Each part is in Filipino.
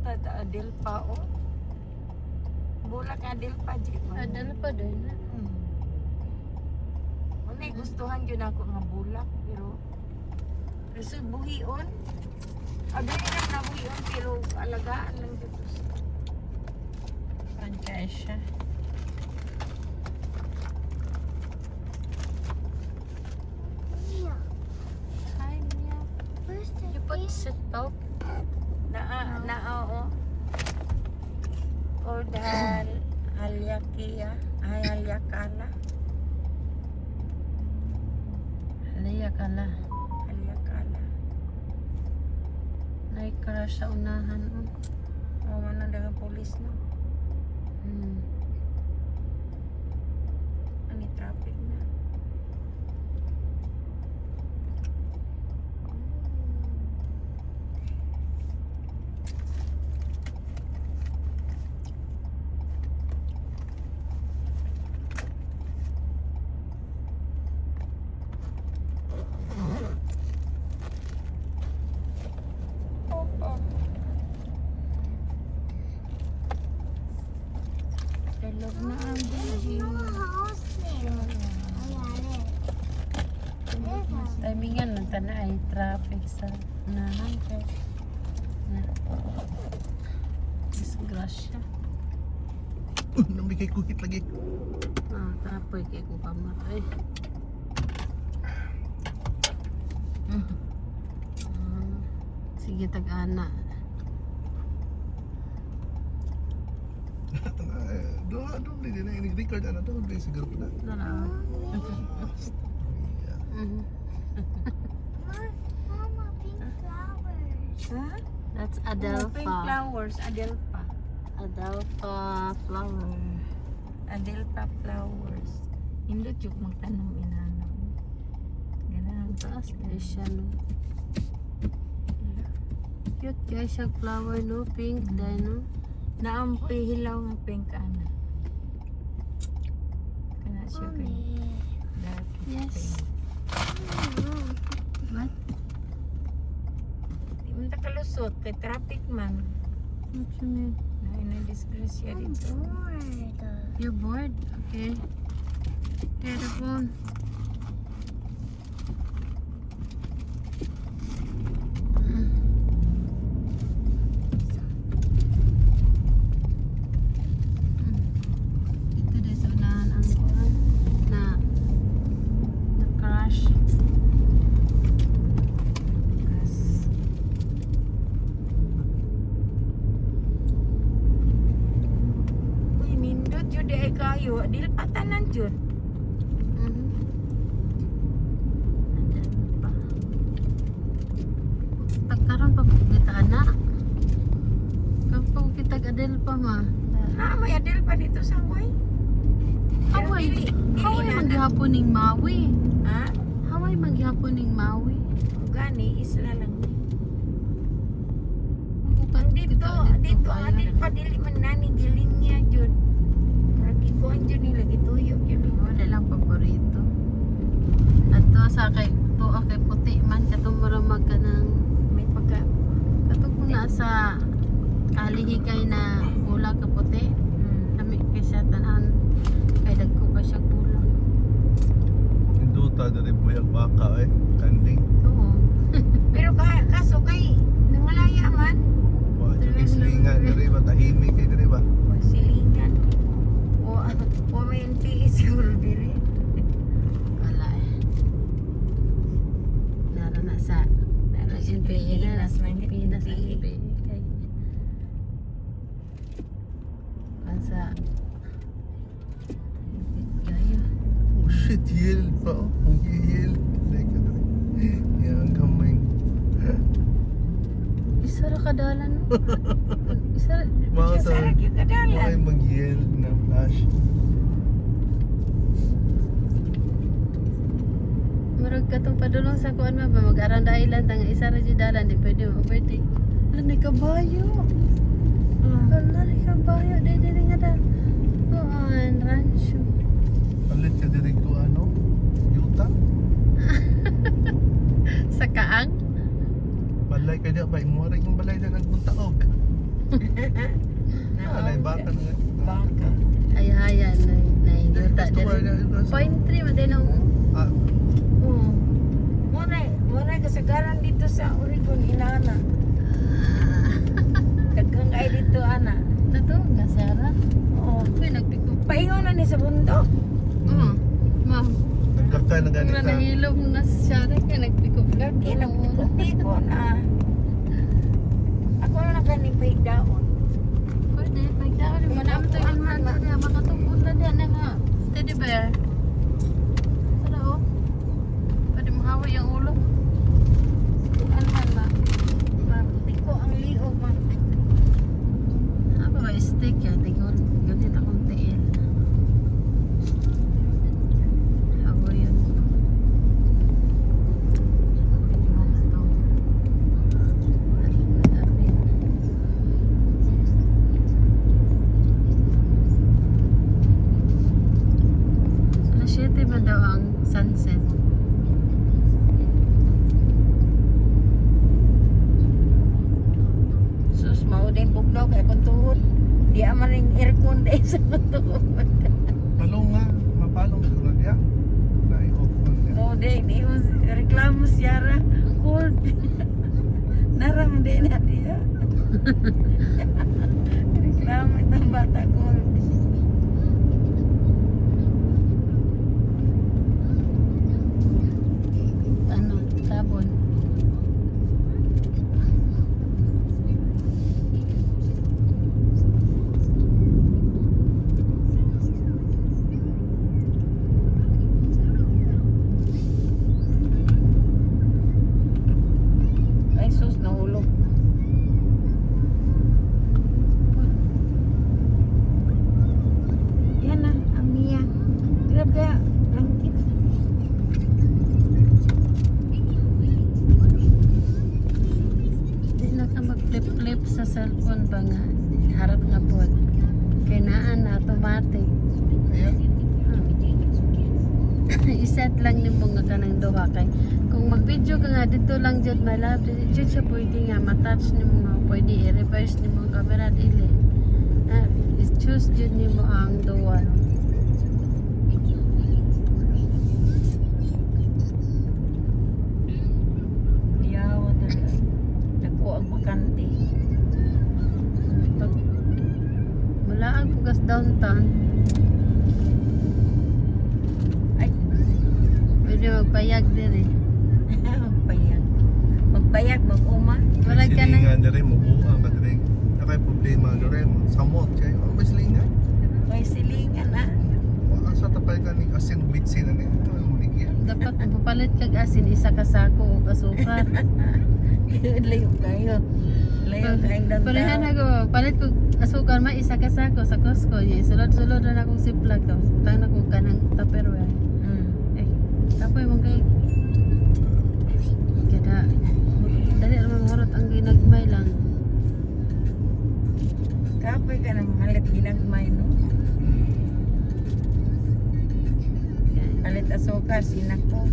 ta adil pa o. Bulak adil pa jud. Adal pa din. Unay gustuhan yun ako nga bulak pero buhion. Abi na buhion pero alagaan lang dito. Franchise siya. Hi, Mia. You put seatbelt? Oo. Ordal Alyakia, ay Alyakala. Halaya ka la. Alyakala. Nai-crash sa unahan. Oh, man dagang pulis no. Ani traffic na. Dalog na ang video. Timingan lang tana ay traffic sa unahan kay na disgrasya. Nambigay kuhit lagi. Tapoy kay ko pamatay. Sige tag-ana. Doon din na ini-record ano to, di siguro na. Dala. Mama, pink flowers. Ha? That's Pink Adelpha. flowers, Adelpha. Adelpha flower. Adelpha flowers. Indot yung magtanong inano. Ganun. Taas na siya no. Cute guys yung flower no, pink dahil no. Naampi hilaw nga pink ana. Kana siya kay dark Yes. pink. What? Di man ta kalusot kay traffic man. What you mean? Na disgrasya I'm dito. bored. You're bored? Okay. Get the phone. Ito din sa unahan ang kuwan na crash. Yes. Uy, nindot jud ay kayo. Dil patanan jud. Tagkaroon pa kita na. Kapag kita gadel pa ma. Na may Adelpha dito sa way. Haway, haway maghapon ning Maui. Ha? Haway maghapon ning Maui. Gani isla lang ni. Ang Dito Adelpha dili man nani giling niya jud. Lagi ko anjo nila gituyo yun. Wala lang paborito. At to sa kay to kay puti man katong maramag ka ng May pagka katong kung nasa kalihigay na bula ka puti. Kami kay sa tanan kay dagko ka siya bulang. Induta dari buyag baka kanding. Oo. pero kaso kay nangalaya man. Wa jud islingan diri ba tahimik kay diri ba. O silingan. O may NPE siguro diri. Wala eh. Nara na sa NPA na Pilipinas, may Pilipinas ang NPA. NPA. Kay kansa kayo. Oh shit, yel pa. Oh yel. Like ano. Yang kamay. Isa ra kadalan no. Isa Mga Sa sarag yung Ay kadalan. mag-yel na flash. murag katong padulong sa kuan ba mag-aranda island tang isa ra jud dalan di pwede overtake. Ala ni kabayo. Ala ni kabayo dili nga da. Kuan rancho. Palit ka diri ko ano? Yuta? Sa kaang. Balay ka diya ba? Imuwaray kong balay na nagpuntaog. Alay baka na nga. Baka. Ay-haya na yuta Gusto ko diri. na. Point 3 man din ang Ah, Oo. Muna kasagaran dito sa Oregon, inana. Daghang ay dito, ana. nato nga Sara. Oo. Uy, nagpick up. Paingon na ni sa bundok. Oo. Ma'am, nagkaka na kung ganita. nahilom na siya kaya nagpick up. Lagi na ko na. Ako na nakanipay daon. Pwede, pagdaon mo naman ito yung mga na makatungkol na diyan na nga. Teddy bear. Tara oh. Pwede mahawa yung ulo. Ano man ba? Tiko ang liog man. Ako ba steak yan? Tingol. Ganit akong tiil. Hawa yun. Alas 7 man daw ang sunset. Sus, mao din bugnaw kay kung tuhod. Di aman ring aircon dahil sa tuhod. Palong nga, mapalong siguro diya. Dahil off man diya. Oo, di mo reklamo siyara. Cold. Naram din na diya. Reklamo itong bata cold. Ano, tabon. Ay sus, nahulog. Yan na, Amiya. Grabe, langkit. Di na ka mag-flip-flip sa cellphone ba nga? Harap nga po. Kainaan na automatic. Ayan. I-set lang ni mo nga kanang duha kay kung mag-video ka nga dito lang jud my love dito siya pwede nga ma-touch ni mo nga pwede i-reverse ni mo ang camera dili choose jud ni mo ang duha no? Yawa talaga. Naku ang bakante. Pag mula ang pugas downtown Ay, pwede magpayag din eh magpayag. Magpayag, mag-uma. wala ka na Silingan na rin, mabuha ka rin. Nakay problema na rin, samot kayo. Ang may silingan. May silingan ah. Wala sa tapay ka ni asin bitsin na rin. Ano mo niya? dapat mapapalit kag asin isa ka sako o asukar Layo kayo. Layo kayong dantaw. parehan ako palit ko asukar ma isa ka sako sa Costco niya sulod-sulod na akong ziplock ko utang na ko kanang tupperware Mm. eh tapoy mong kay kada dali naman harot ang ginagmay lang Kapoy ka na malit ginagmay, no? Palit asukar, sinako.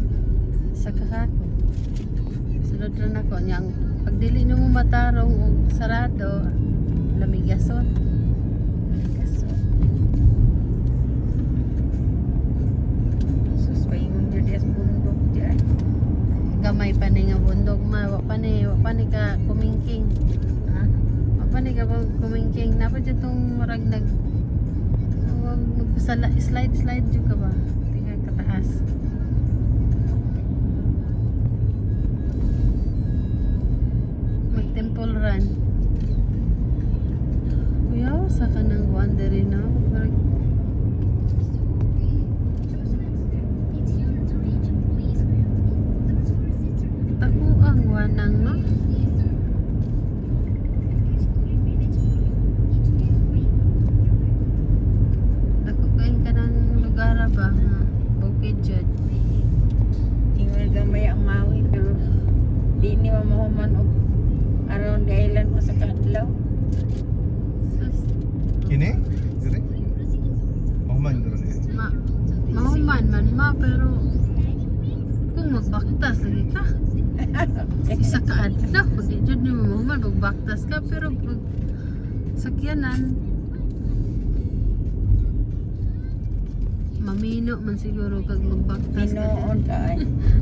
sa kasako sulod na ako niyang pag dili mo matarong og sarado lamigason Kaso. Susway mo dyan sa bundok dyan. gamay pa ni nga bundok ma wa pa ni ka kumingking Ha? wa pa ni ka kumingking napa dyan tong marag nag slide jud ka ba tingnan kataas mag temple run kuya sa kanang wandering no marag ako ang wanang no ako kain ka ng lugar ba ha bukid jud Ingol gamay ang mawi, pero di ni mamahuman o around the island o sa kadlaw. sus Kini? Dire? Mahuman ko rin eh. mahuman man ma pero kung magbaktas lagi ka isa ka adlaw di jud ni mo mahuman magbaktas ka pero pag sakyanan. Mamino man siguro kag magbaktas ka. Pinoon ka ay.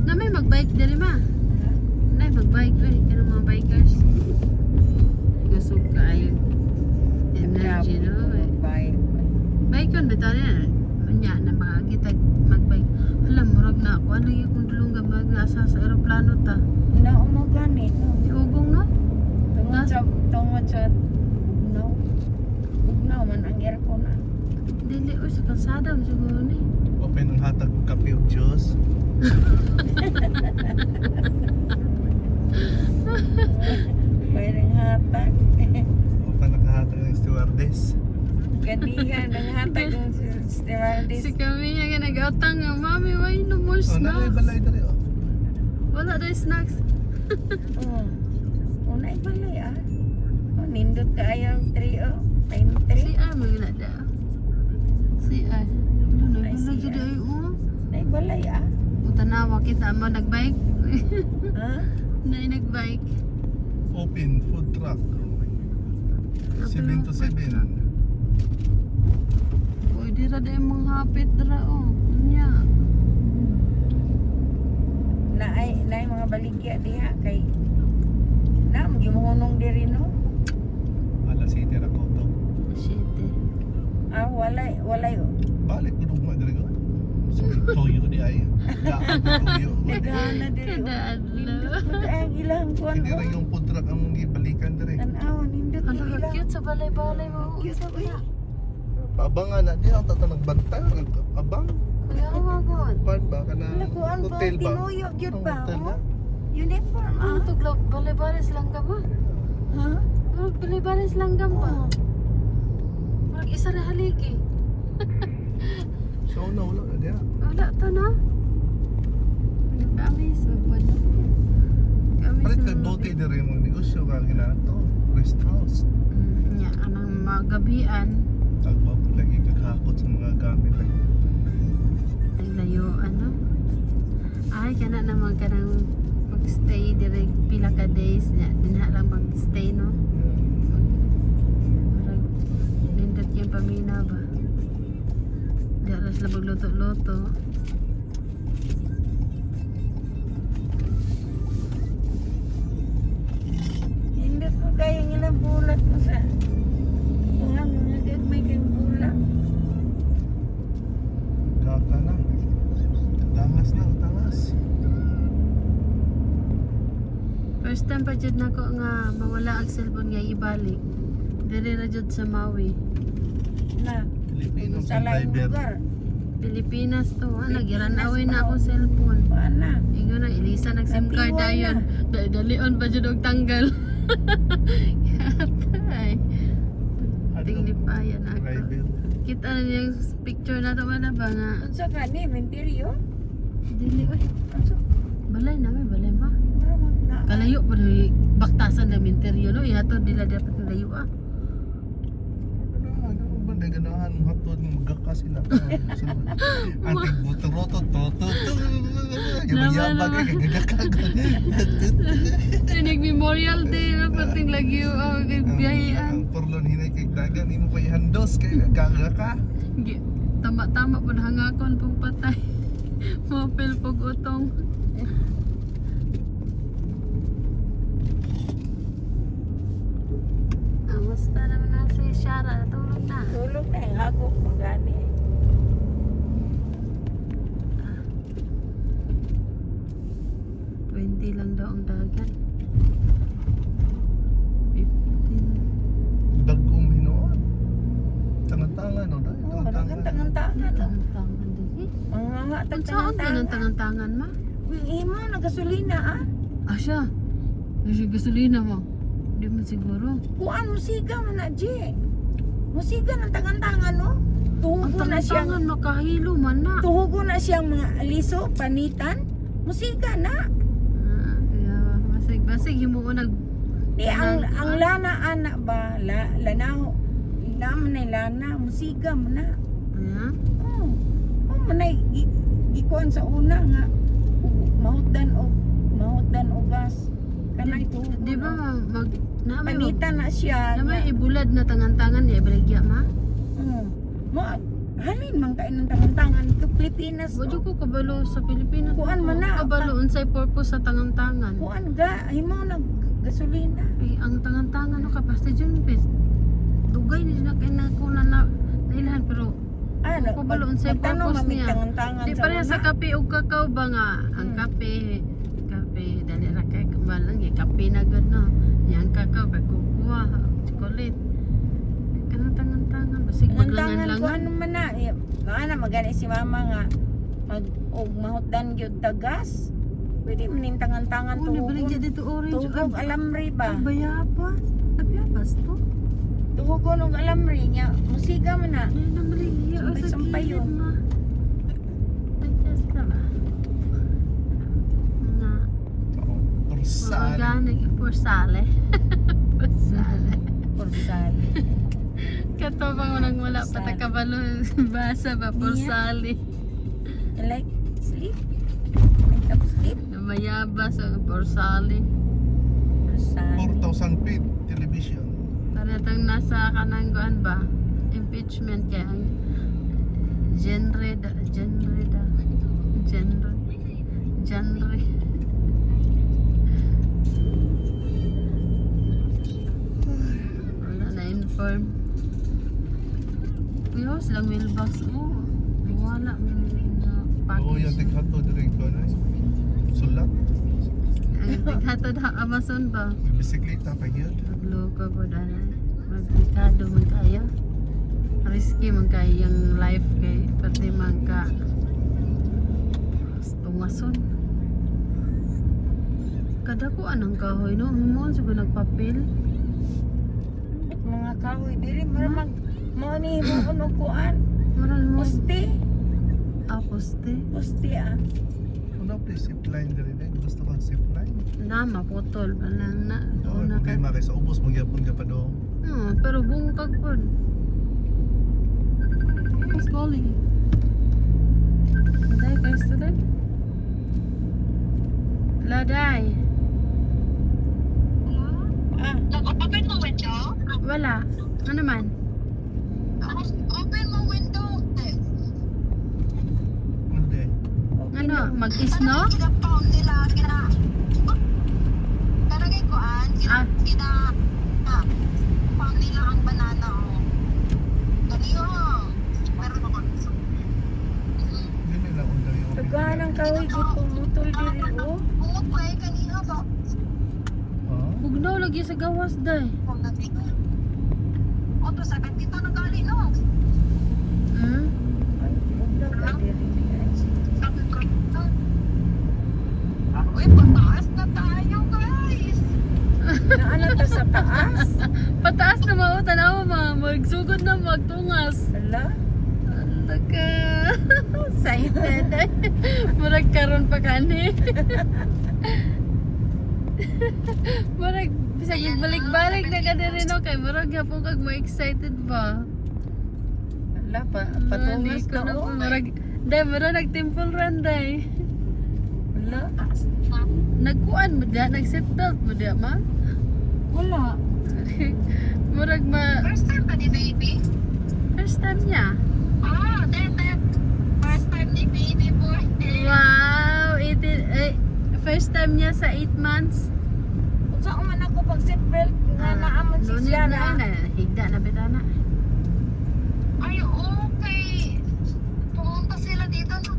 Na may magbike diri ma. Nay magbike oi kana mga bikers. Gusto ka ayo. Energy no. Bye. Bike yun bitaw na. Unya na makakita magbike. Alam murag na ako ano yung kung dulong gamag nasa sa eroplano ta. Na umagani no. Iugong no. Tungod sa no. Ugnaw man ang aircon na. Dili o sa kalsada mo siguro ni. Open ang hatag ng kape o Diyos. Mayroong hatag. Open nakahatag ng stewardess. Kanihan ang hatag ng stewardess. Si kami nga nag-atang nga, Mami, why no more Oh, nalay snacks? balay dali oh. Wala daw snacks. Unay balay ah. Nindot ka ayaw 3 oh. Time 3. Si Ar, mga da. Si Ar. Ano na, Ay, wala si dyan Ar. ay Nay balay ah. Tanawa kita mo nagbike. Ha? Na nagbike. Open food truck. 7 to 7. Pwede ra din mga hapit ra oh. Nya. Na ay mga baligya diha kay na gimuhunong diri no. Alas 7 ra ko to. Shit. Ah walay Balik ko dugma diri ko. So toyo di ay. Daan ko toyo. nagana diri. Kada Nindot adlaw. mo ang ilang kuan. Hindi ra yung food truck ang mong gibalikan diri. Tanaw nindot mo Ano ka ilang. cute sa balay-balay mo. Cute, Sa uy. ba? Paabangan na di ang tatanong bantay abang. Kuya wagod. Pan ba kana Wala ko ang hotel ba? tinuyok gyud Ang ba? hotel na? Oh? Uniform Ano ah. to balay-balay lang ka ba? Ha? Balay-balay lang ka ba? Oh. Parang isa na haligi. So na wala na diha. Wala to na. Kamis, magwala. Kamis. Palit kay bote diri mong negosyo ka ginato. Rest house. Nya, anang mga gabian. Tagwa po lagi kaghakot sa mga gamit. Ay layo, ano? Ay, kana naman ka nang mag-stay direct pila ka days. Nya, dinha lang mag-stay, no? Parang, nindot yung pamina ba? Di alas lang magluto-luto. Nindot mo kayo ilang bulat mo sa tuhan mga gagmay kang bulat. Kaka na. Tangas na, tangas. First time pa jud nako nga mawala ang cellphone nga ibalik. Diri ra jud sa Maui. Na, Filipino sa laing driver. lugar. Pilipinas to, nagiranawin na akong cellphone. Paana? Ingon na, Elisa nag-SIM card Natiway ayon. Dalion pa jud og tanggal. Ay. Tinglipayan ako. Driver. Kita na yung picture na to man ba nga. Unsa ka ni inventory Dili oy. Unsa? Balay na balay ma. Maramag na. Kalayo pa rin baktasan na minteryo no. Ihatod nila dapat layo ah. Ano ba na ganahan mo hatod mo magaka sila. Anting buturoto toto. Yabang-yabang kay gagakag. Ay nag-memorial day na pating lagyo ah biyahean. Ang porlon hinay kay dagan imo pa ihandos kay gagaka. Tama-tama po hangakon pong patay. Mapil pog utong. Musta naman na si Shara? Natulog na. Tulog na yung hagok mo gani. Ah. 20 lang daw ang dagat. 15. Dagkong hinoon. Tangan-tangan no dai. Oh, tangan-tangan. Tangan-tangan din. Mga nga Ang saan ka ng tangan-tangan ma? Imo nagasolina ah. Ah siya. Yung gasolina mo. Hindi mo siguro. Kuan musiga man na G. Musiga ng tangan-tangan no. Ang Tuhugo na siyang tangan-tangan makahilo man na. tuhugo na siyang mga aliso, panitan. Musiga na. Ah, yeah. Basig yung mo nag Di ang lana ana ba lanaw. Naman na lana musiga man na. Ayan. Oh. Oh manay ikuan sa una nga mahutdan og gas na ito. Di ba mag na may Panita na siya. na may ibulad na tangan-tangan niya ibaligya ma. Mo halin man kayo ng tangan-tangan ito Pilipinas. Wadyo ko kabalo sa Pilipinas. Kuan man na. Kabalo unsay purpose sa tangan-tangan. Kuan ga himo nag gasolina. Ay, ang tangan-tangan no kapasta Junpes. Dugay ni na kay na ko na nailahan pero Ano kabalo unsay purpose niya. Tangan-tangan Di pareha sa kape ug kakao ba nga ang kape dali ra kay malang kape na gud no. Yang kakao kay kukuha chocolate. Kanang tangan-tangan basig Tangan-tangan maglangan ko lang. ano man na. Maana magani si mama nga mag og mahutdan gyud tagas. Pwede maning tangan-tangan Oh, nabaligya dito orange. Tuhog alamri ba? Bayabas. Bayabas to. Tuhugon og alamri niya. Musika man na. Ay, nabaligya. O sa Sampay gilid yun. ma. Adjust na ba? Mga Tursal. organic porsale. Porsale. Porsali. Kato bang unang wala pa ta kabalo basa ba porsale. You like sleep? Like up sleep? Mayabas ang porsale. Porsali. 4,000 feet television. Para tang nasa kanang kuan ba? Impeachment kay ang genre. Wala na inform. Pero silang mailbox oh. Wala man na Oo, yung package. tighato din ko na. Sulat. Ang tighatod ha Amazon ba? Bisikleta pa yun. Nagloko po dana. Maglikado man kayo. Risky man kayo yung life kay pati man ka tungason. Kada ko anang kahoy no, mo sa nagpapil. Mga kahoy diri maramag mo ni mo uno kuan. Maral mo Poste. poste. Poste ah. Ano pa yung zipline din eh? Gusto ko zipline. Na maputol pa lang na. Oo, Una ka. okay, makay sa ubos, magyapon ka pa doon. Pero bungkag po. Who's calling? Laday ka student? Laday. Ah, Nag-open mo window? Wala. Ano man? Open mo window. Hindi. Ano? Mag-isno? Kinapaw nila, Karagay ko paw nila ang banana o. Ganiyo. Meron ako. Hindi nila undang yung pagkaan ang kahoy di pumutol diri oh. Bungot ko eh, kanina ba? Ah? Bugnaw lagi sa gawas day. O, to 72 na gali, no? Hmm? Ay, ugnaw ka diri. Sabi ko, uy, pataas na tayo, guys. Naana ta sa taas. Pataas na mga tanaw ma. Magsugod na magtungas. Hala. Ano ka? Excited eh. Murag karon pa kani. Murag bisag balik-balik na ka diri no kay murag hapon kag mo excited ba. Hala patungas Hindi ko na oh. Murag day murag nag-temple run day. Hala. Nagkuan mo dia, nag-seatbelt mo dia ma. Wala. Murag ma First time ka ni baby? first time niya. Ah, then. First time ni baby boy. Wow, first time niya sa 8 months. Unsa man ako pag seatbelt nga naamon si Lunid Siara. na higda na betana. Ay, okay. Pumunta sila dito no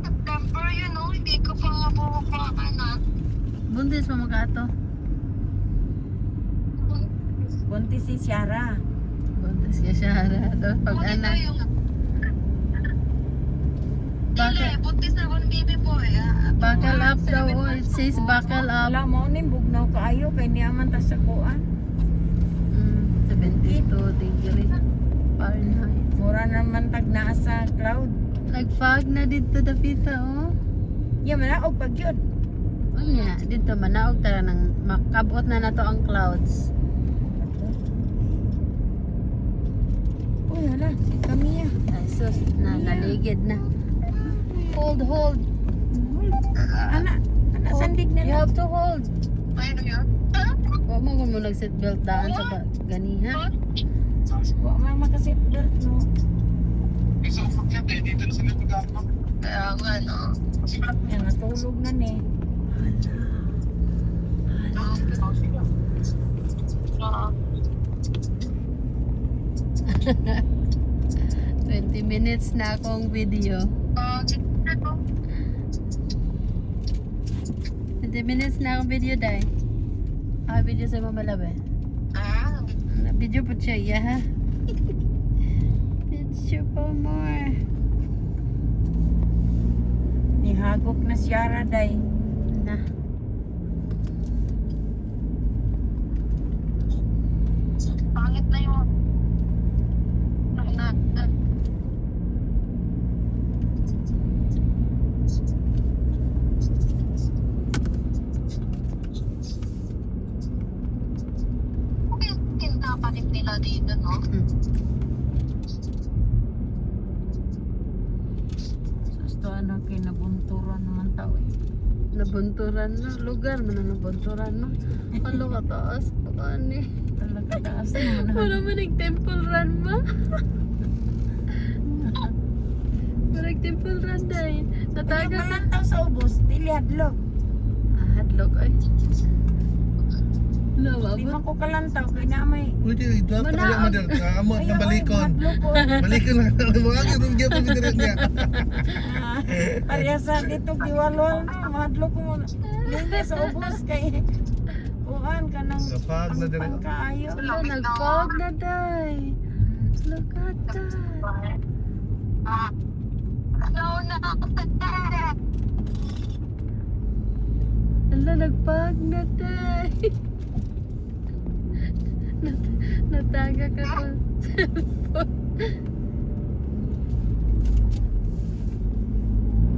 September, you know. Hindi ko pa mabuhukaan na. Buntis pa makato. Buntis si Siara. Buntis siya siya daw pag anak. Dili, buntis na akong baby boy. Buckle up daw. Oh, it says buckle up. Wala mo ni bugnaw kaayo kay niyaman ta sa kuan. 72 degree Fahrenheit. Mura naman tag naa sa cloud. Nag-fog na dito dapita oh. Ya man og pagyod. Unya, dito manaog tara nang makabot na nato ang clouds. Uy, hala, si Camilla. Ay sus, naligid na. Hold. Ana, sandig na You lang. have to hold. Ayun yun. Huwag mo kung mo nag-seatbelt daan sa ganiha. Wa man makaseatbelt no. Isa ufak yan eh, dito na sila mag-aapag. Kaya nga, no. Yan natulog na ni. Ah, 20 minutes na akong video. sige po. 20 minutes na akong video, day. Video sa Mama Love eh. Ah, Video po siya, iya ha? Video po more. Nihagok na siya raday. Na. pangit na yun. Tindapalit nila dito, no? Susto ano kinabunturan naman tao eh. Nabunturan na. Lugar man na nabunturan na. Ano ka taas? Baka ni. Talaga taas naman. Wala man nag-temple run ma. Parang temple run dahil. Taga Nataga ka. man tao sa ubos, dili hadlok. Hadlok ay. Di Nawabot. man ko kalantaw kay na may Pwede, dapat Mana- kaya madar. Amo na balikon. Hadlok ko. Balikon lang. Mga kirong gyud pa dito niya. Parehas sa dito diwalwal na mahadlok ko mo. Hindi sa ubos kay kuan ka nang Kapag na dire. pangkaayo. Wala, nagpag na day. Look at that. Ah, no, na. Wala, nagpag na day. Nataga ka sa cellphone.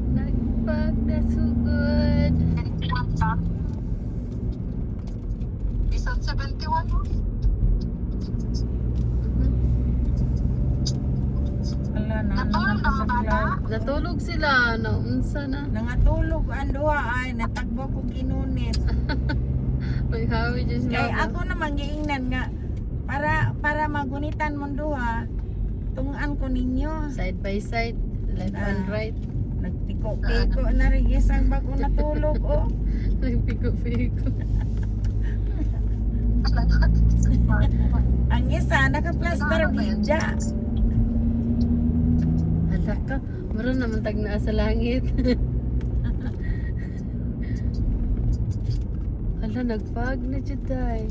Nagpag na sugod. Isang 71 mo. Wala na Natulog naman na sa ba bata? cloud. Natulog sila. Naunsa na. Nangatulog ang duha ay natagbo ko ginunit. May hawi dyan Kay sila. ako naman giingnan nga para magunitan mo duha tungan ko ninyo. Side by side. Left and Ah. right. Nagpiko-piko na rin isang bago natulog oh. Nagpiko-piko. Ang isa naka-plaster bida. Hala ka. Meron naman tag naa sa langit. Hala, nagpag na dyan tayo.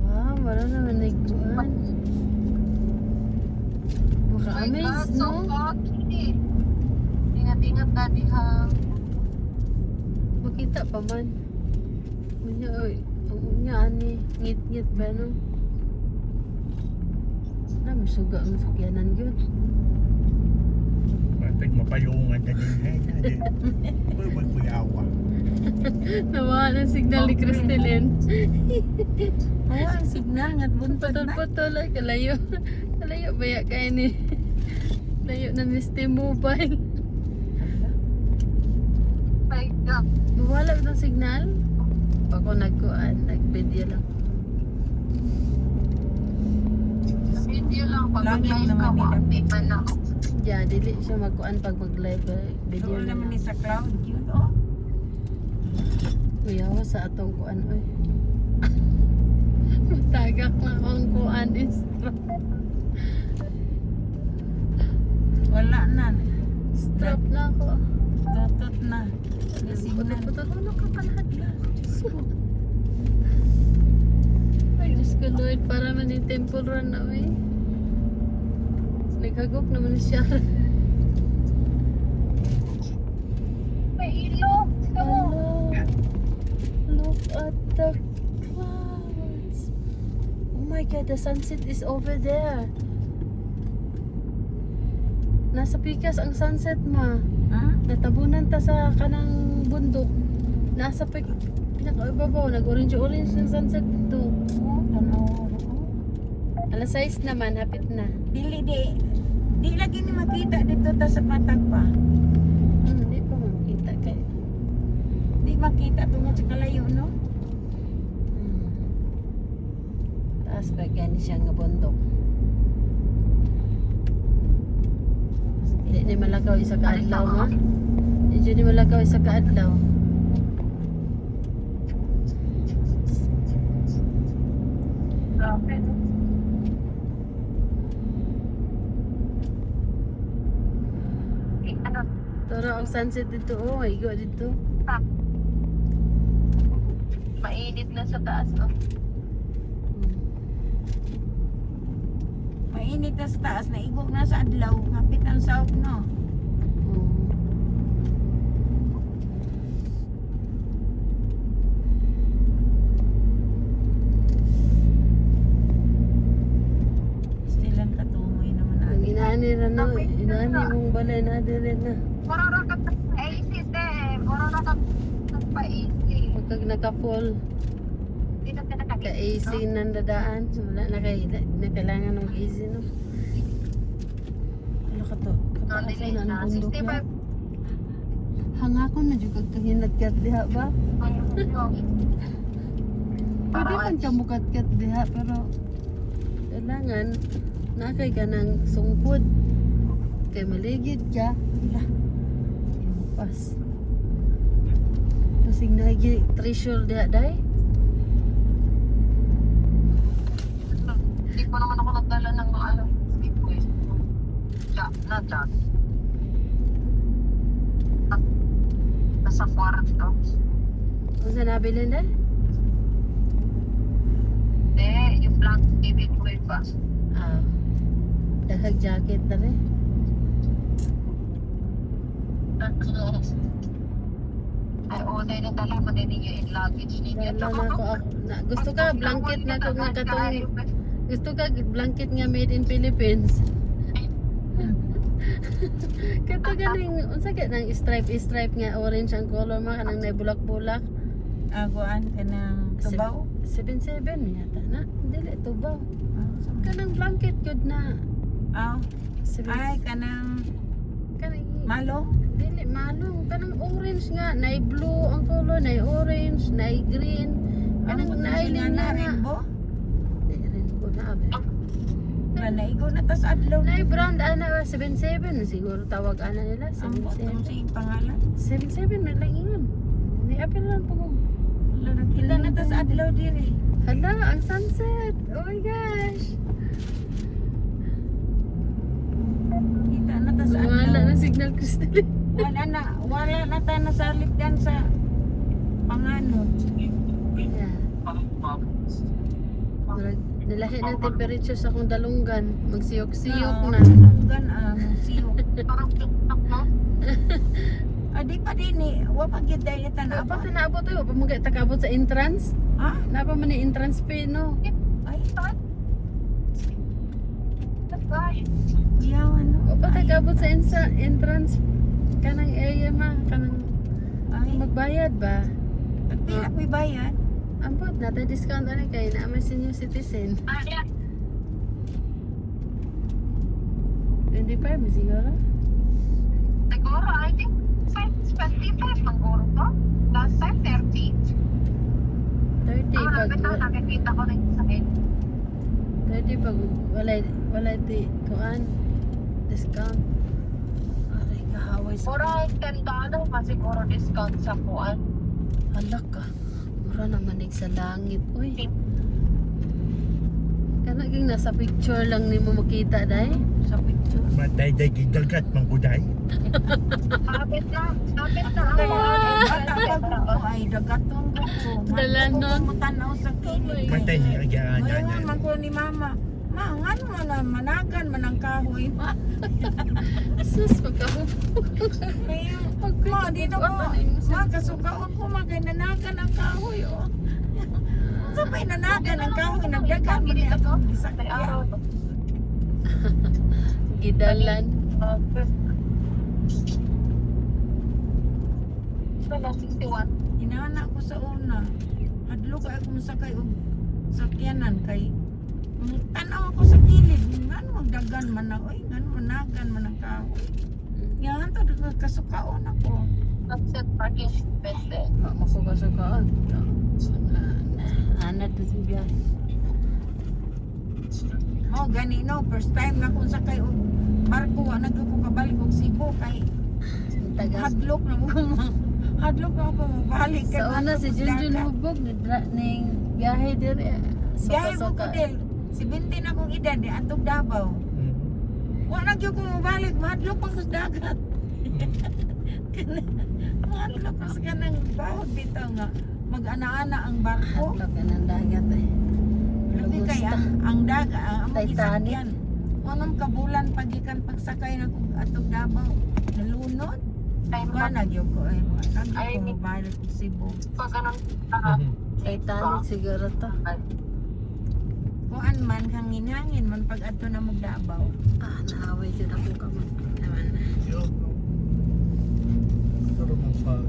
Wow, meron naman nagkuhan. Maka-amaze, So no? foggy. Ingat-ingat daddy ha. Makita pa man. Unya, oy. Ang unya, ani. Ngit-ngit ba, no? Na, masuga ang sakyanan yun. Patag mapayungan ka din. Magpuyawa. Nawa ng signal ni Cristelin. Oo, ang signal nga buntod na. Putol-putol ay kalayo. Kalayo baya kayo ni. Layo na ni Steam Mobile. My God. Mawala ng signal. Ako nagkuan, nag-video lang. Video lang. Pag Langit mag-live ka, naman nila. ma-update man ako. Yeah, dili siya magkuan pag mag-live video Doon na naman lang. ni sa cloud yun oh. Kuyawa sa atong kuan oy. Matagak na akong kuan instruct. Wala na. Strap na ako. Totot na. Signal. Putol-putol. Ano ka kalahad lang? Diyos ko. Ay, Diyos ko Lord. Para man yung temple run na eh. Naghagok naman siya. May ilo. Ito mo. Hello. Look at the clouds. Oh my God, the sunset is over there. Nasa pikas ang sunset ma. Ha? Natabunan ta sa kanang bundok. Nasa pinaka-ibabaw, nag-orange-orange yung sunset dito. Oo, tanaw. Oo. Alas 6 naman, hapit na. Dili di lagi ni makita dito ta sa patag pa. Hindi pa makita kayo. Di makita tungod sa kalayo no. taas pa kaya siya nga bundok. Di malakaw isa ka adlaw ma. Di malakaw isa ka adlaw. Grabe, no? Ano? Tara ang sunset dito oh, igo dito. Mainit na sa taas, no? Mainit na sa taas, naigok na sa adlaw, kapit ang saog no. Stilan katumoy naman Ang natin. inaani na no, inaani mong balay na dire na. Mararakat ng AC, te. Mararakat ng pa-AC. Pagkag naka-full, Hindi na pinakakit. ka-AC nang dadaan, wala na kailangan ng AC no. Ano ka to? Kapaasan na ang bundok na. 65. Hangakon na jud kag kahinat-kat diha ba? Pwede man ka mukat-kat diha pero kailangan nakay ka ng sungkod. Kay maligid ka. Wala. Impas. Kasing nagi treasure diha day. Hindi ko naman ako nagdala ng ano, jack. Nasa kwarto. Kung saan nabilin na? Yung black TV ko ba? Ah. Daghag jacket na rin. Ay, dahil nadala mo din ninyo in luggage ninyo. Wala na ako. Gusto ka blanket na kung katong gusto ka blanket nga made in Philippines. Kato galing unsa ka nang stripe nga orange ang color mo kanang nabulak-bulak. Aguan ka ng tubaw. 77 yata na. Dili tubaw. Ah, Kanang blanket good na. ay kanang kanang malong. dili malong kanang orange nga, nay blue ang color, nay orange, nay green. Kanang nailing na nga. rainbow. Rainbow na abe. Na naigo na tas adlaw. Nay brand ana 77 siguro tawag ana nila Ang bottom 77. sa pangalan. 77 na lang yun. Ni apel lang po ko. Kita na tas adlaw diri. Hala, ang sunset. Oh my gosh. Kita na tas Wala adlaw. na signal crystal. Wala na tayo nasalit yan sa panganod. Yeah. Nilahi ng temperature sa akong dalunggan. Magsiyok-siyok na. Tunggan ang siyok. Parang tiktok, no? Di pa din eh. Wapag yun dahil ito na Apa ba? ta naabot tayo? Pa mga takabot sa entrance? Ha? Napa man ni entrance fee no? Ay, Bye. yawan no. O pa takabot sa entrance? Kanang area ma, kanang Ay, magbayad ba? pagpila ko'y bayad. Ambot na tayo discount ano kay na may senior citizen. Yeah. 25 siguro? Siguro, I think 25 ang guro ko. Last time, 30. 30 pag Nakikita ko rin sa akin. 30 pag wala ti kuan discount. Aray kahaway sa Puro $10 pa siguro discount sa kuan. halak ka. Mura naman sa langit. Uy. Kana ging nasa picture lang nimo makita dai. Sa picture. Matay day gidagat mang kuday. Kapit na. Bata pag ko ay dagatong ko. Dalanon. Matanaw sa kilig. Matay niya agyaan Ngayon man ko ni mama. Ma, ngano man na managan man ang kahoy. Ma, Sus pagkahupo. ngayon. Ma, dito ko. Ma, kasukaon ko magananagan ang kahoy. Oh. Sa pa'y nanagan ang kahoy. Nagdagan mo niya ako. May Isakya. araw. Gidalan. Wala, 61. Inaanak ko sa una. Hadlog ako masakay og sakyanan kay tanaw ako sa kilid. Ngano magdagan man na. Oy, ngano managan man ang kahoy. Yan, to kasukaon ako. Sunset parking pwede. Masuka-sukaan. Anad na si biyahe. Oh, gani no, first time na kung sakay og barko wa na gyud ko kabalik og Cebu kay Tagas. hadlok na mo. Hadlok na ako balik kay Sa una si Junjun hubog ning biyahe diri. Biyahe ko Soka-soka. del. 17 akong edad di atog Davao. Wa na gyud ko mabalik, mahadlok pa sa dagat. Mahadlok pa sa kanang bawod dito nga mag-ana-ana ang barko. Hadlok ka ng dagat eh. Labi kay ang daga, ang Titanic. gisakyan. Unang kabulan pagikan pagsakay na kog atog Davao. Nalunod. Ay, Wa na gyud ko ay wa na gyud Ay, ko mabalik og Cebu. pag ganun Titanic siguro to. Kuan man hangin-hangin man pag adto na mo Davao. Ah, naaway dyan ako kamot. Naman na. Yo. Pero mang fog.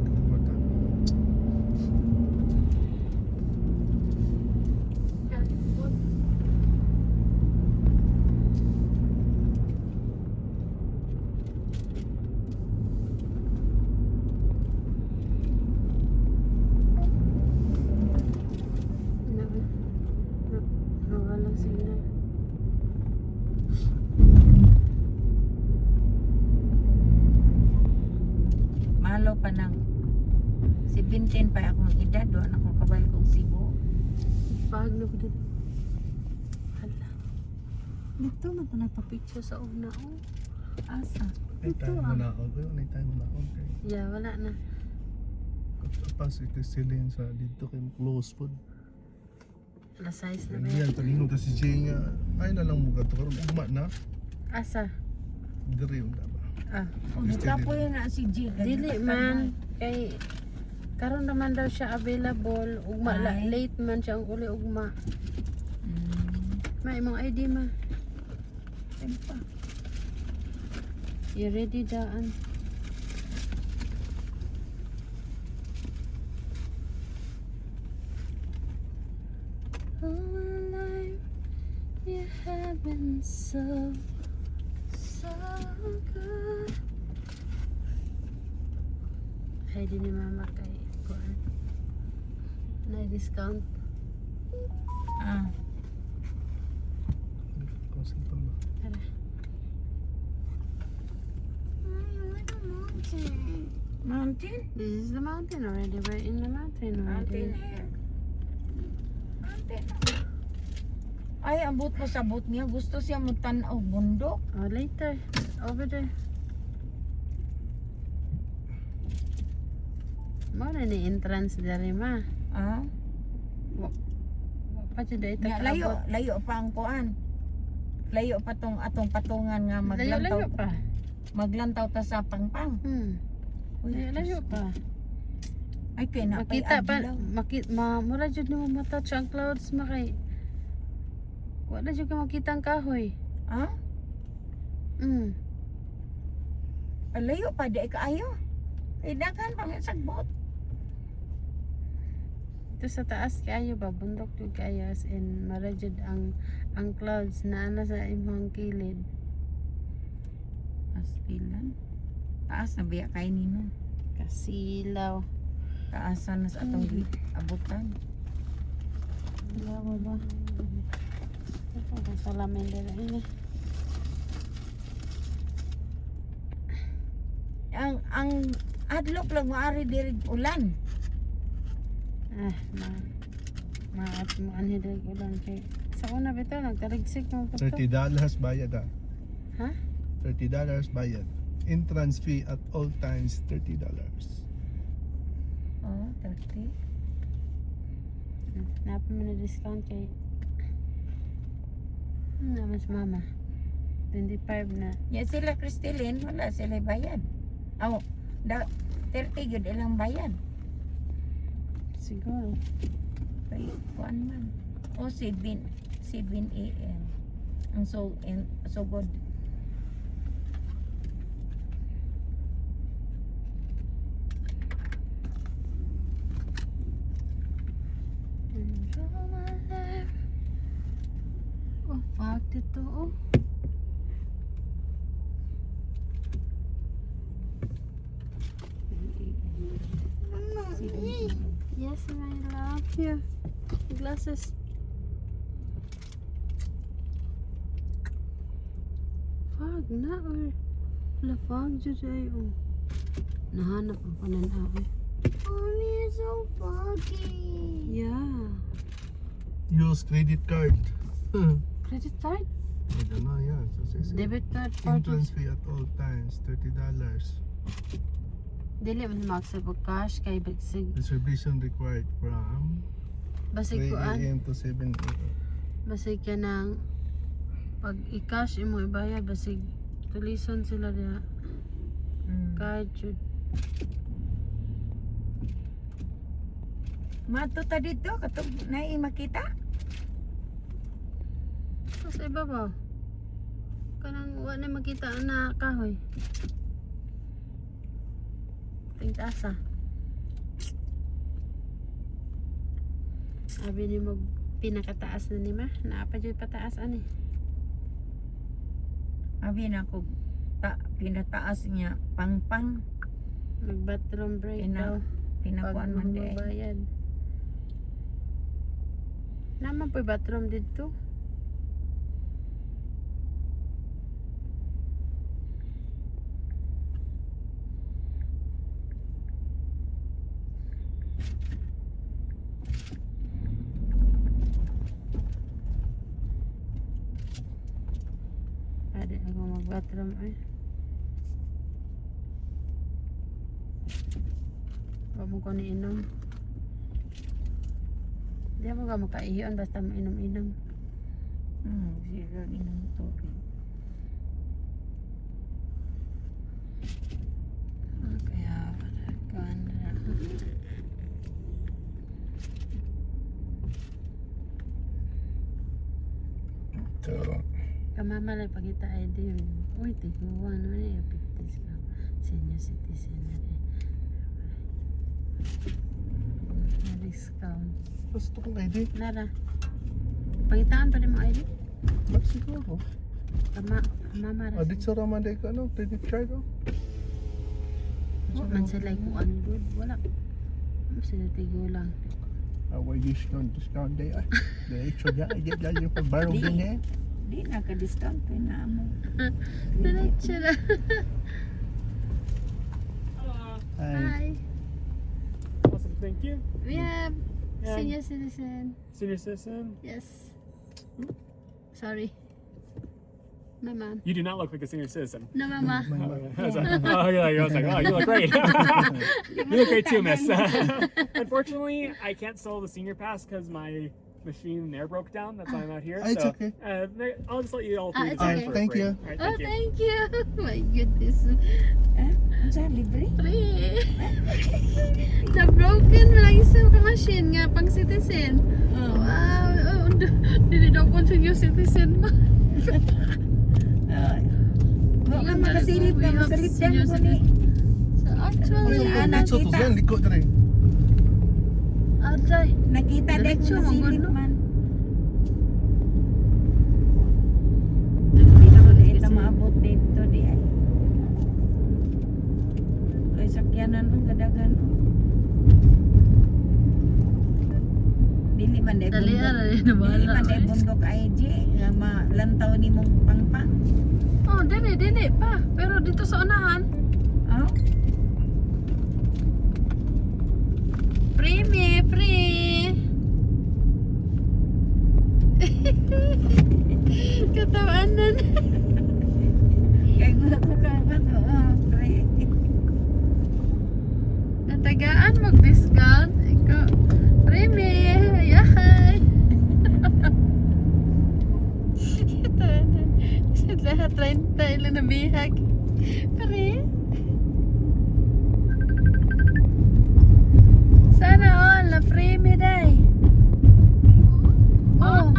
Nawalang signal. Malo pa nang 17 pa akong edad do na ko kabalik og Cebu. Pag na ko dito. Hala. Dito man ito nagpa-picture sa una. Oh. Asa? Ay tayo mo na ako. Ay tayo mo na ako. Yeah, wala na. Pa si Cristelin sa dito kay close food. Alas 6 na ba Yan yan? tanino ta si Jay nga. Ay na lang mo ka to karon ugma na. Asa? Diri yung ba. Ah. Kung tapo yun na si G. Dili man. Kay karon naman daw siya available. Ugma, Ay. late man siya ang uli ugma. May imong ID ma. Tempa. You ready daan? All my life you have been so good. ID ni mama kay kuan. Na discount. Ah. Kasi pa ba. Tara. Mountain? This is the mountain already. We're in the mountain already. Mountain here. Mountain. Ay, ambot mo sa boat niya. Gusto siya mo tanaw bundok. Oh, later. Over there. Mo na ni entrance dari ma. Ah? Pa jud ita Nga, layo, layo pa ang kuan. Layo pa tong atong patungan nga maglantaw. Layo pa. Maglantaw ta sa pangpang. Uy, Layo pa. Ay, kay na Makita pa, mura jud nimo matouch ang clouds makay. Wala jud ka makita ang kahoy. Ah? Layo pa, di kaayo. Ay, daghan pa nga sa boat. Ito sa taas kayo ba bundok jud kayo as in mura jud ang clouds na ana sa imong kilid. Aspilan. Taas na biya kay nino. Kasilaw. Taasan na sa atong abutan. Wala ba? Ako salamin dira ini. Ang adlok lang maari diri ulan. Maat mo anhi diri ulan kay sa una bitaw nagtarigsik mo pa to. $30 bayad ah. Ha? $30 bayad. Entrance fee at all times $30. Oh, 30. Napa mo na discount kay na mas mama 25 na. Ya sila Cristelin, wala sila bayad. Aw, 30 gyud ilang bayad. Siguro. Kay kuan man. O 7 AM. Ang so good. Enjoy my life. Oh, park dito oh. Yes, my love. Here. Glasses. Fog na or lafag jud ay oh. Nahanap ako ng awe. Mommy, it's so foggy. Yeah. Use credit card. Credit card? I don't know, yeah. So, Debit card for entrance fee at all times, $30. Dili man mag-accept og cash kay basig Reservation required from 3 basig kuan. a.m. to 7 a.m. Basig ka nang pag i-cash imo ibayad basig tulison sila diha. Card jud. Mato ta dito katong nai makita. Sa ibabaw. Kanang wa na makita na kahoy. Ting tasa. Sabi ni mo pinakataas na ni ma. Naapa jud pataas ani. Abi na ko pinataas niya pangpang Mag-bathroom break daw. pinakuan man di. magbayad. Naman po bathroom dito. Pwede ako mag-bathroom eh. Huwag mo ko niinom. Di ako ka makaiyon basta mo inom-inom. Zero inang tubig. Kaya kuan na. So, Kamama lang pagkita ID yun. Uy, tiguan mo na yung 50s ka. Senior citizen na rin. Na-discount. gusto kong ID. Nara. Pagitaan pa rin mo ID? Ba't siguro? Mama rin. Adit sa Ramaday ka, no? Credit card, oh. Man sila kuan good. Wala. Sila tigulang. Our discount day. Ay, diretso dyan. Ay, dyan yung pag-borrow din eh. Di na ka discount na mo. Diretso na. Ay, Hi. Awesome, thank you. We have Yeah. senior citizen. Senior citizen. Yes. Sorry. No, ma'am. You do not look like a senior citizen. No, mama. may- I was like, oh, yeah, I was like, oh, you look great. You look great too, miss. Unfortunately, I can't sell the senior pass because my machine there broke down. That's why I'm out here. Ah, it's so, okay. I'll just let you all three It's decide okay. for Thank free. you. All right, Oh, thank you. thank you. My goodness. Ang sa libre? Free. Na-broken mo lang isang machine nga pang citizen. Wow. Oh, dili daw po senior citizen mo. Huwag ka makasilip ka, masalit yan ko ni. So actually, Ay, anak so, kita. to liko na rin. outside. Nakita din Diretso, ko masilip magulo. man. Hindi naman kita maabot dito di ay. Kay sakyanan ang gadagan. Dili man day Dali bundok. na rin Dili bahala. man day bundok IG nga malantaw ni mong pangpang. Oh, dili pa. Pero dito sa unahan, Oh, free. Katawanan. kay gusto ko ka ba to? Oh, pre. Natagaan mag-discount. Ikaw, premium. Yahay. Katawanan. Lahat 30 ilan na bihag. Pare. Sana all na premium day. Oh.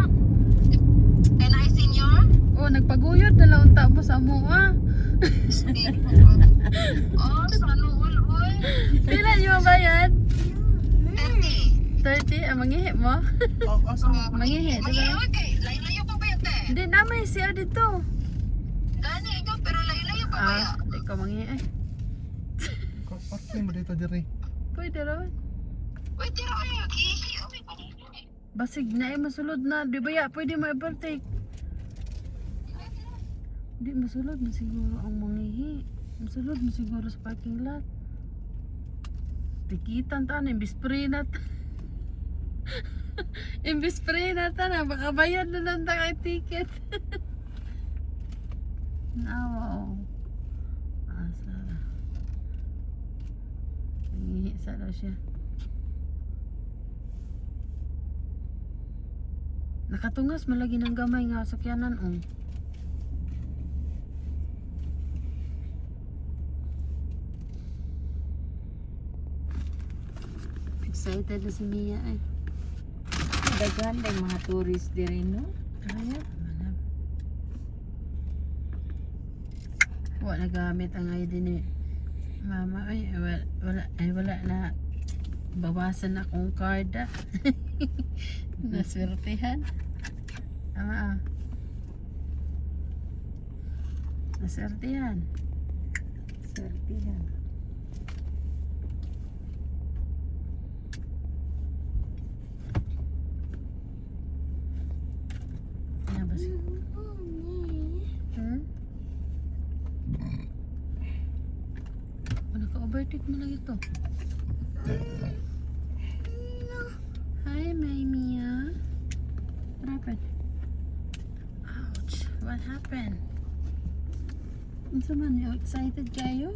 And I, senior? Oh, nagpaguyod na lang unta mo sa mua. Oh, sana all, oy. Pila yung bayad? 30. 30, mangihi mo? Oh, asa? Mangihi, diba? Mag-iiwan kay, layo-layo pa ba yate? Hindi naman siya dito. Gani, ikaw, pero layo-layo pa ba ya? Hindi ko mangihi. Parking mo dito diri. Pwede rin. Uy, tira kayo. Ihi, uy, Basig na masulod na. Di ba ya? Pwede mo i-partake. Di, masulod na siguro ang mangihi. Masulod na siguro sa parking lot. Tikitan ta na, imbis free na ta. Imbis free na ta na, baka bayad na lang ta kay ticket. Nawa, oh. Sara. Nangihi sa daw siya. Nakatungas malagi ng gamay nga sakyanan, oh. Excited na si Mia ay. Dagan din mga tourist diri no. Kaya, manap. Wala gamit ang ID ni Mama. Ay, wala na. Bawasan na akong card ah. Naswertihan. Ama ah. Naswertihan. Sertihan. Ano ba siya? Hmm? Naka-overtake mo lang ito. Hi, my Mia. What happened? Ouch. What happened? Ano man? You excited kayo?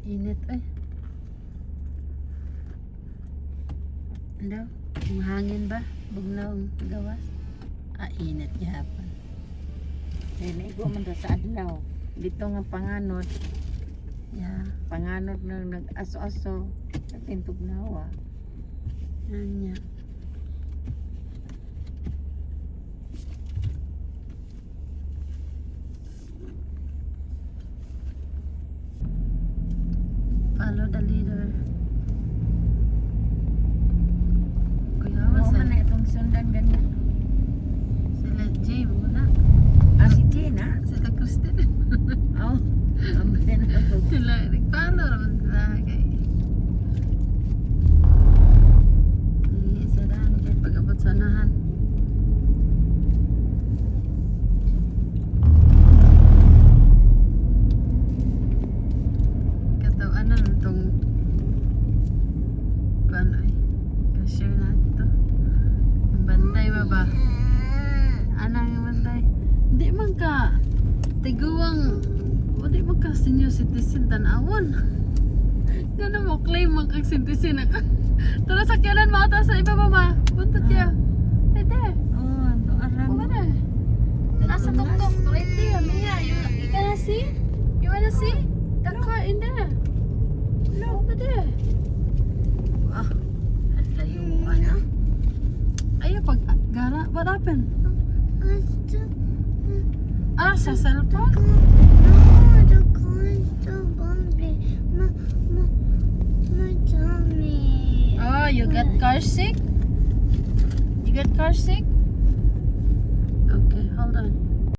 Init ay. Ano? Yung hangin ba? Bugnaw ang gawas? Init gihapon. Dili ko man ra sa adlaw. Dito nga panganod. Yeah. Panganod na nag-aso-aso sa tintugnawa. Yan niya. Follow the leader. Kuya, Mo wasa. man na itong sundan ganyan. Sila Jay, muna. Si Gina. Sila Kristen. Oh. Amen na to. Sila, nagpalo naman sila. Kay isa daan kay pag-abot sa nahan. Katawan na itong kuan ay cashier na ito. Ang bantay ba ba? Anang yung bantay? Hindi man ka tiguang di man ka senior citizen tanawon. Gano'n mo claim man kang citizen ka. Tara sakyanan mo ata sa iba ba ma? Buntot ya. Pwede. Oh, to aran. Pwede. Nasa tuktok right there. Mia, you gonna see? You wanna see? The car in there. No, pwede. Ah, layo ano. Ayaw pag gara. What happened? Sa cellphone? Oh, you got car sick? You got car sick?